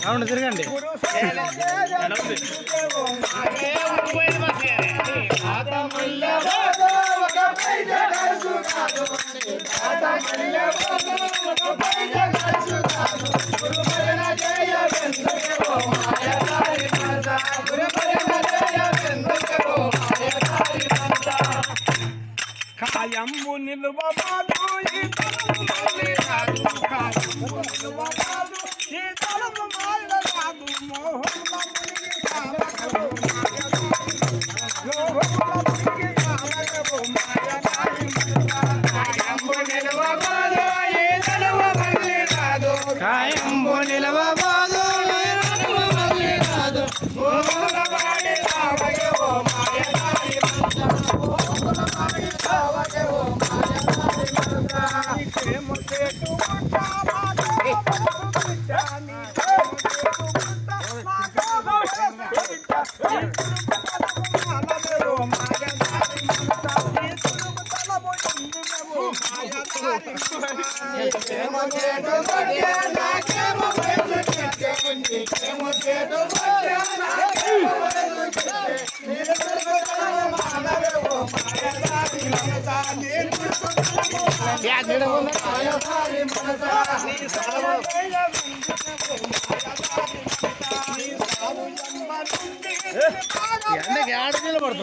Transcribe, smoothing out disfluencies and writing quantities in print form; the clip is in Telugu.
అవును తిరగండి కాయంబు నిలువబాదు ఈ తలము మళ్ళీ రాదు కాయంబు నిలువబాదు ఈ తలము మళ్ళీ రాదు మోహముల మునిగి కామకము మోహముల మునిగి కామకము మాయదారి కాయంబు నిలువబాదు ఈ తలము మళ్ళీ రాదు కాయంబు నిలవబాదు మళ్ళీ రాదు మోహముల వాడి రావయో మాయదారి మోహముల వాడి రావయో మాయదారి ప్రేమ చేటు ఎండకి ఆడ నిలబడుతుంది.